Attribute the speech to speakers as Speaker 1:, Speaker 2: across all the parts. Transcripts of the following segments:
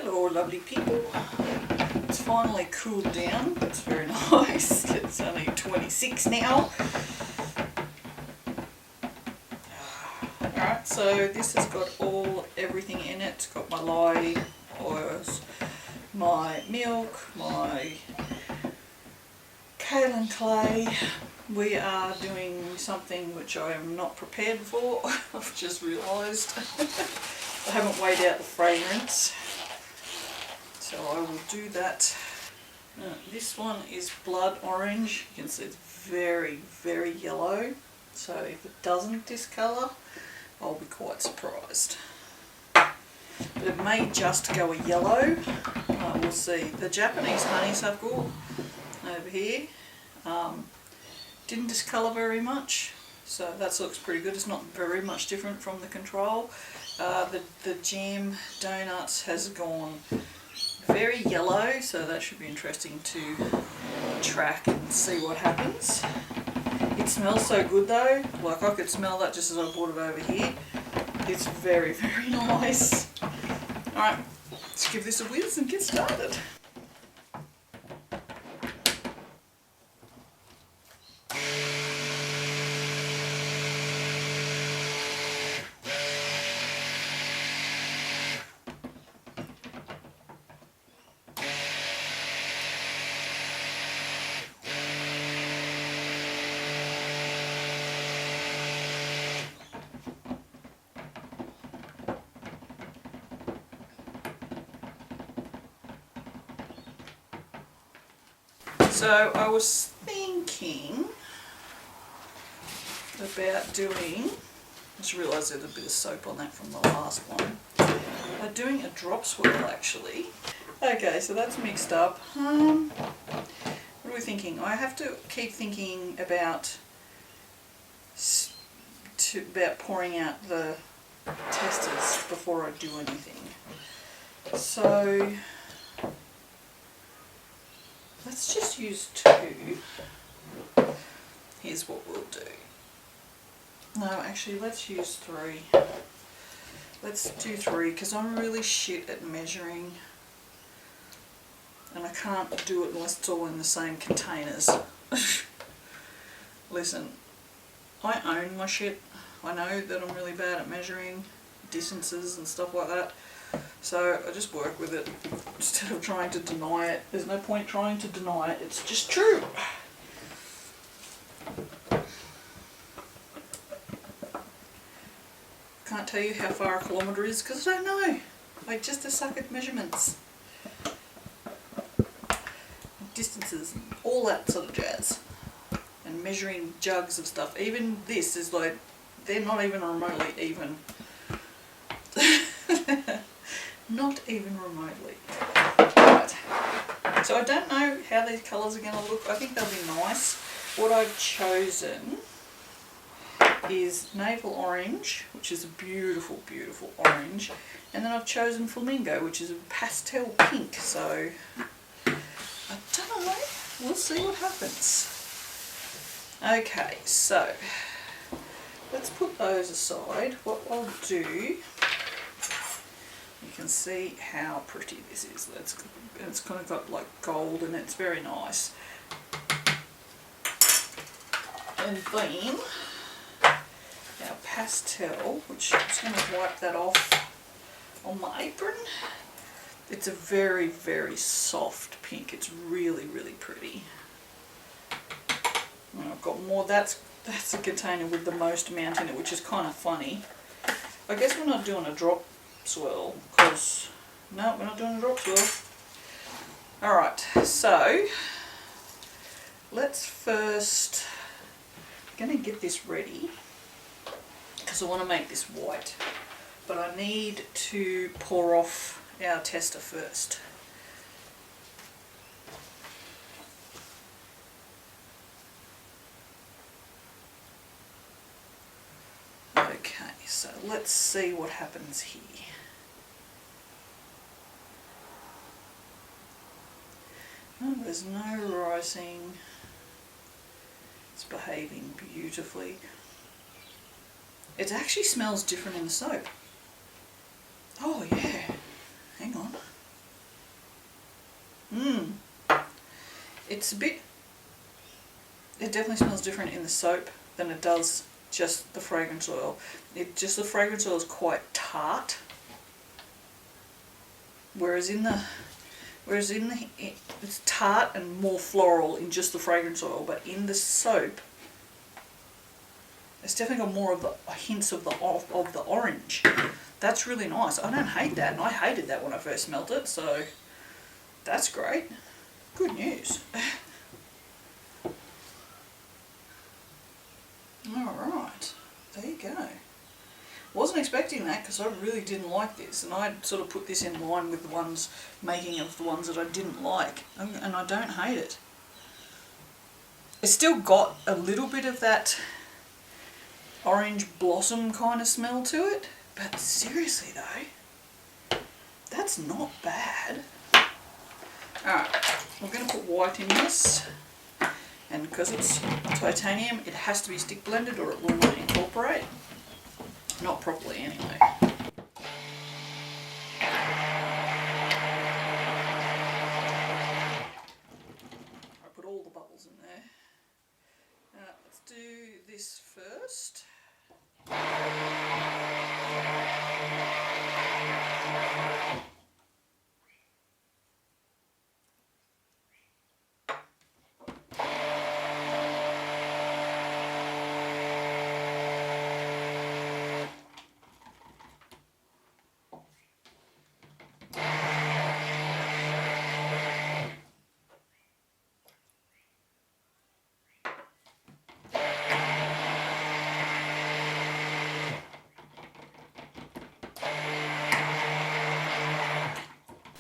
Speaker 1: Hello lovely people. It's finally cooled down. It's very nice. It's only 26 now. Alright, so this has got everything in it. It's got my lye oils, my milk, my kaolin clay. We are doing something which I am not prepared for. I've just realised. I haven't weighed out the fragrance, so I will do that. This one is blood orange. You can see it's very, very yellow. So if it doesn't discolour, I'll be quite surprised. But it may just go a yellow. We'll see. The Japanese honeysuckle over here didn't discolour very much, so that looks pretty good. It's not very much different from the control. The jam donuts has gone very yellow, so that should be interesting to track and see what happens. It smells so good though, like I could smell that just as I brought it over here. It's very, very nice. Alright, let's give this a whiz and get started. So I was thinking about doing, I just realised there's a bit of soap on that from the last one, doing a drop swirl actually. Okay, so that's mixed up. What are we thinking? I have to keep thinking about pouring out the testers before I do anything. So let's just use 2. Here's what we'll do. No, actually let's use 3. Let's do 3 because I'm really shit at measuring and I can't do it unless it's all in the same containers. Listen, I own my shit. I know that I'm really bad at measuring distances and stuff like that. So I just work with it instead of trying to deny it. There's no point trying to deny it, it's just true. Can't tell you how far a kilometre is because I don't know. I just suck at measurements. Distances, all that sort of jazz. And measuring jugs of stuff. Even this is like, they're not even remotely even. Not even remotely. Right. So I don't know how these colours are going to look. I think they'll be nice. What I've chosen is navel orange, which is a beautiful, beautiful orange. And then I've chosen flamingo, which is a pastel pink. So I don't know. We'll see what happens. Okay, so let's put those aside. What I'll do, you can see how pretty this is. It's kind of got like gold and it's very nice. And then our pastel, which I'm just going to wipe that off on my apron. It's a very, very soft pink. It's really, really pretty. And I've got more. That's the container with the most amount in it, which is kind of funny. I guess we're not doing a drop swirl because no, we're not doing a drop swirl. Alright, so let's first, I'm going to get this ready because I want to make this white, but I need to pour off our tester first. Okay, so let's see what happens here. Oh, there's no rising. It's behaving beautifully. It actually smells different in the soap. Oh yeah, hang on. it's a bit, it definitely smells different in the soap than it does just the fragrance oil. The fragrance oil is quite tart, whereas in the it's tart and more floral in just the fragrance oil, but in the soap it's definitely got more of the hints of the orange. That's really nice. I don't hate that, and I hated that when I first smelled it, so that's great. Good news. Alright, there you go. Wasn't expecting that because I really didn't like this, and I sort of put this in line with the ones, making of the ones that I didn't like, and I don't hate it. It's still got a little bit of that orange blossom kind of smell to it, but seriously though, that's not bad. Alright, we're going to put white in this, and because it's titanium it has to be stick blended or it will not incorporate. Not properly anyway. I put all the bubbles in there. Let's do this first.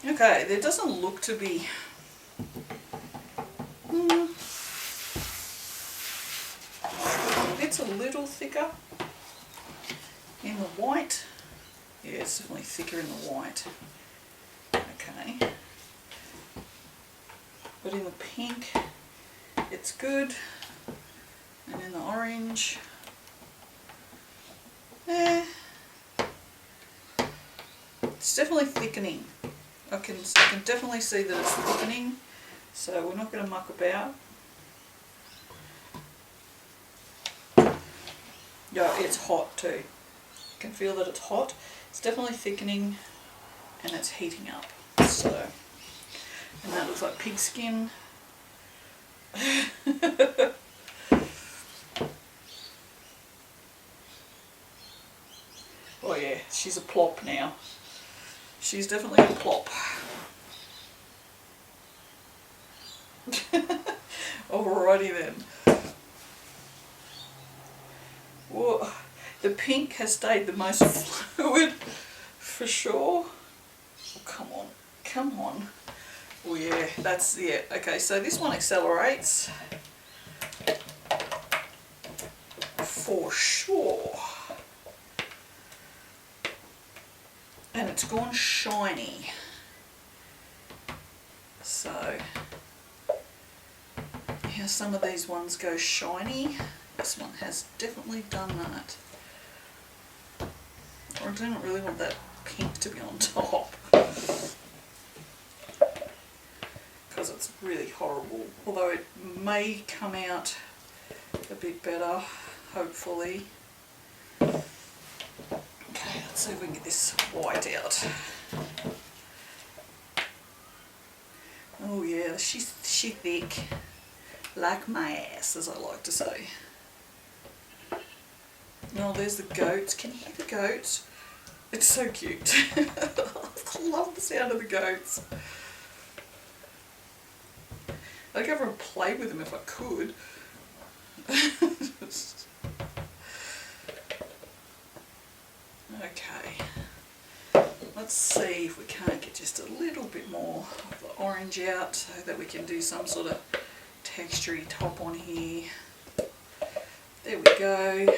Speaker 1: Okay, there doesn't look to be it's a little thicker in the white. Yeah, it's definitely thicker in the white. Okay. But in the pink, it's good. And in the orange, it's definitely thickening. I can definitely see that it's thickening, so we're not going to muck about. Yeah, it's hot too. You can feel that it's hot. It's definitely thickening and it's heating up. So, and that looks like pig skin. Oh yeah, she's a plop now. She's definitely a plop. Alrighty then. Whoa. The pink has stayed the most fluid for sure. Oh, come on, come on. Oh yeah, that's, yeah, okay, so this one accelerates for sure. And it's gone shiny. So, yeah, some of these ones go shiny. This one has definitely done that. Or I didn't really want that pink to be on top, because it's really horrible. Although it may come out a bit better, hopefully. Okay, let's see if we can get this white out. Oh yeah, she's thick, like my ass, as I like to say. Oh, there's the goats. Can you hear the goats? It's so cute. I love the sound of the goats. I'd go over and play with them if I could. Okay. Let's see if we can't get just a little bit more of the orange out so that we can do some sort of textury top on here. There we go.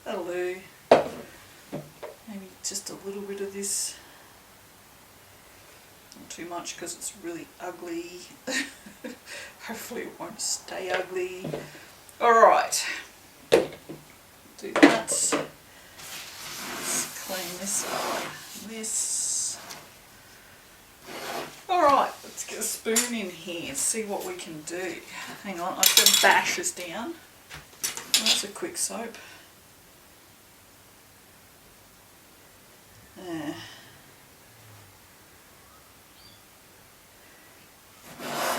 Speaker 1: That'll do. Maybe just a little bit of this. Not too much because it's really ugly. Hopefully it won't stay ugly. Alright. Do that. Let's clean this up. This. Alright, Let's get a spoon in here and see what we can do. Hang on, I've got to bash this down. That's a quick soap. There.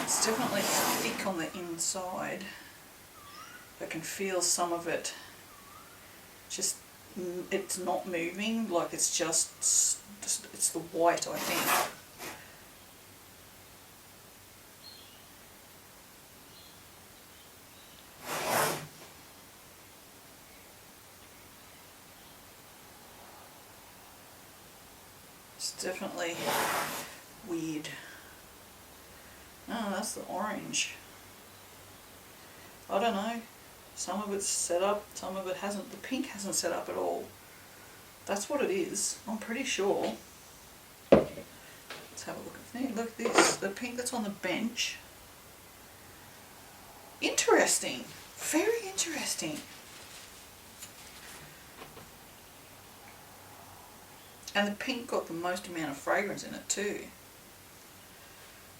Speaker 1: It's definitely thick on the inside. I can feel some of it. Just, it's not moving, like it's just it's the white, I think. It's definitely weird. Oh, that's the orange. I don't know. Some of it's set up, some of it hasn't. The pink hasn't set up at all. That's what it is, I'm pretty sure. Let's have a look at it. Look at this, the pink that's on the bench. Interesting, very interesting. And the pink got the most amount of fragrance in it too.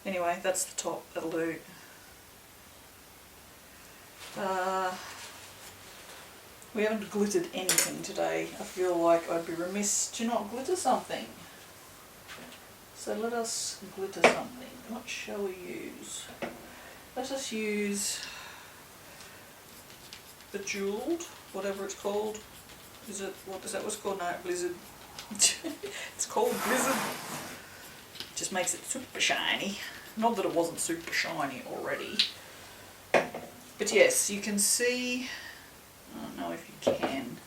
Speaker 1: Anyway, that's the top, that'll do. We haven't glittered anything today. I feel like I'd be remiss to not glitter something. So let us glitter something. What shall we use? Let us use the jeweled, whatever it's called. Is it, what is that what's called? No, Blizzard. It's called Blizzard. Just makes it super shiny. Not that it wasn't super shiny already. But yes, you can see, I don't know if you can,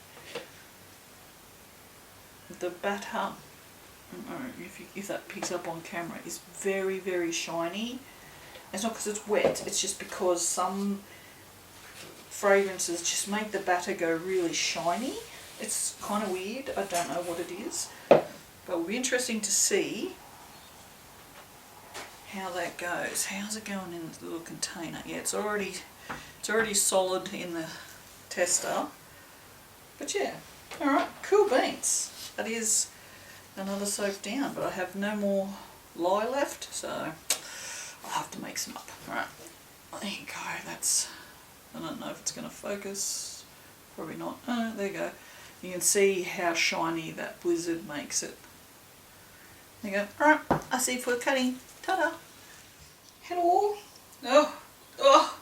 Speaker 1: the batter, I don't know if that picks up on camera, is very, very shiny. It's not because it's wet, it's just because some fragrances just make the batter go really shiny. It's kind of weird, I don't know what it is, but it'll be interesting to see how that goes. How's it going in the little container? Yeah, it's already solid in the tester. But yeah, alright, cool beans. That is another soap down, but I have no more lye left, so I'll have to make some up. Alright, there you go. That's, I don't know if it's going to focus. Probably not. Oh, there you go. You can see how shiny that Blizzard makes it. There you go. Alright, I'll see you for cutting. Ta-da! Hello! Oh,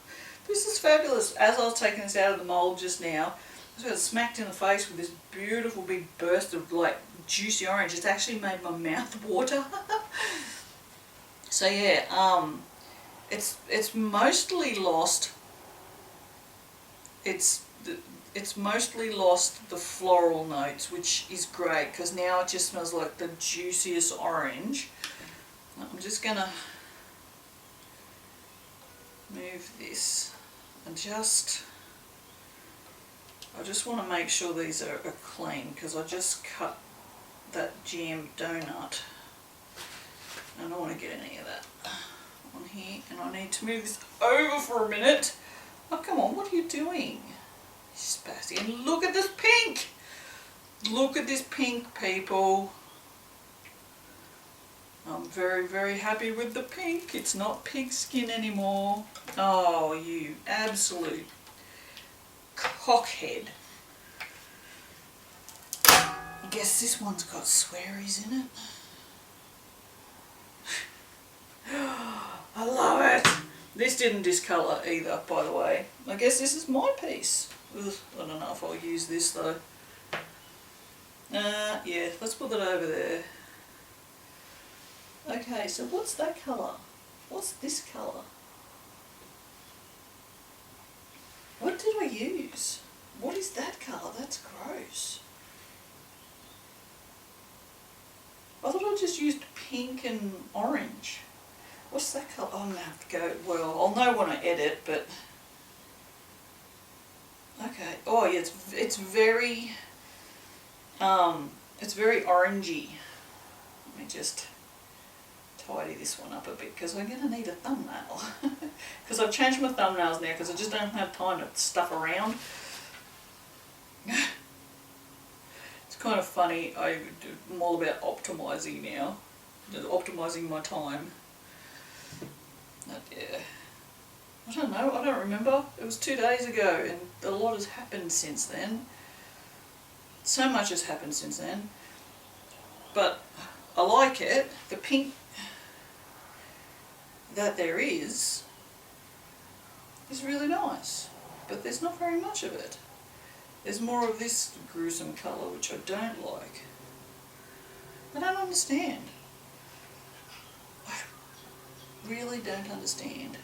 Speaker 1: this is fabulous. As I was taking this out of the mould just now, I just got smacked in the face with this beautiful big burst of like juicy orange. It's actually made my mouth water. So yeah, it's mostly lost. It's mostly lost the floral notes, which is great because now it just smells like the juiciest orange. I'm just gonna move this and I just want to make sure these are clean because I just cut that jam donut and I don't want to get any of that on here, and I need to move this over for a minute. Oh come on, what are you doing? Spazzy. And look at this pink! Look at this pink, people. I'm very, very happy with the pink. It's not pig skin anymore. Oh, you absolute cockhead. I guess this one's got swearies in it. I love it. This didn't discolour either, by the way. I guess this is my piece. Ugh, I don't know if I'll use this though. Yeah, let's put that over there. Okay, so what's that colour? What's this colour? What did I use? What is that colour? That's gross. I thought I just used pink and orange. What's that colour? I'm going to have to go, well, I'll know when I edit, but... Okay, oh yeah, it's very orangey. Let me just tidy this one up a bit because I'm going to need a thumbnail. Because I've changed my thumbnails now because I just don't have time to stuff around. It's kind of funny, I'm all about optimising now, optimising my time. Yeah. I don't know, I don't remember. It was 2 days ago and a lot has happened since then. So much has happened since then. But I like it. The pink that there is really nice. But there's not very much of it. There's more of this gruesome colour which I don't like. I don't understand. I really don't understand.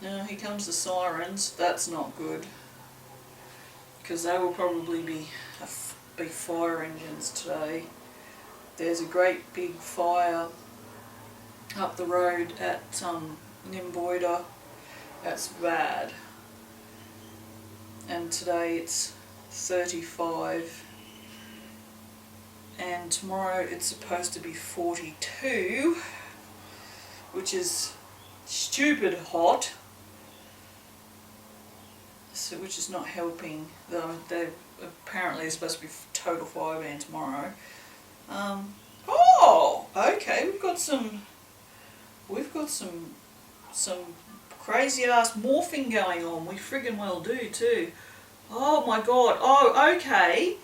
Speaker 1: Now here comes the sirens. That's not good. Because they will probably be fire engines today. There's a great big fire up the road at Nimboida. That's bad. And today it's 35. And tomorrow it's supposed to be 42, which is stupid hot. So, which is not helping. They apparently it's supposed to be total fire ban tomorrow. Oh, okay. We've got some crazy ass morphing going on. We friggin' well do too. Oh my god. Oh, okay.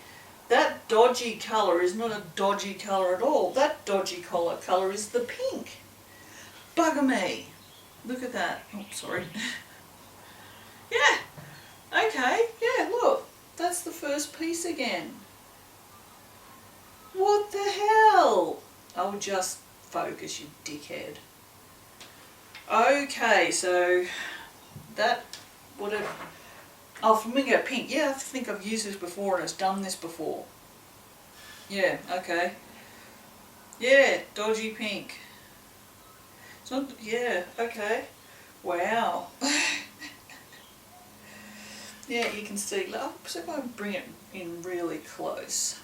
Speaker 1: That dodgy colour is not a dodgy colour at all. That dodgy colour is the pink. Bugger me. Look at that. Oh, sorry. Yeah. Okay, yeah, look, that's the first piece again. What the hell? Oh, just focus, you dickhead. Okay, so that would have... Oh, flamingo pink. Yeah, I think I've used this before and it's done this before. Yeah, okay. Yeah, dodgy pink. It's not... Yeah, okay. Wow. Yeah, you can see, I'll see if I bring it in really close.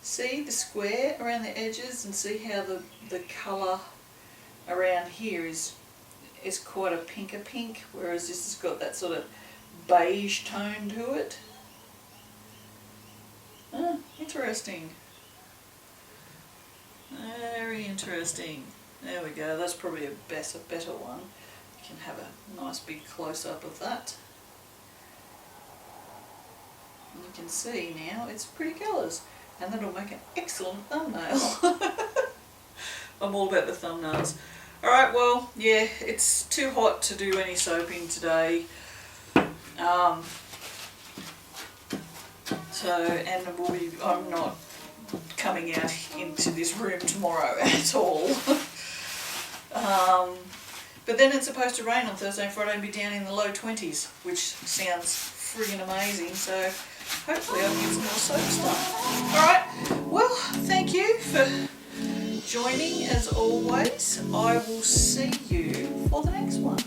Speaker 1: See the square around the edges and see how the colour around here is quite a pinker pink, whereas this has got that sort of beige tone to it. Ah, interesting. Very interesting. There we go, that's probably a better one. Can have a nice big close-up of that. And you can see now it's pretty colours, and that'll make an excellent thumbnail. I'm all about the thumbnails. Alright, well, yeah, it's too hot to do any soaping today. I'm not coming out into this room tomorrow at all. But then it's supposed to rain on Thursday and Friday and be down in the low 20s, which sounds friggin' amazing, so hopefully I'll get some more soaps done. Alright, well, thank you for joining as always. I will see you for the next one.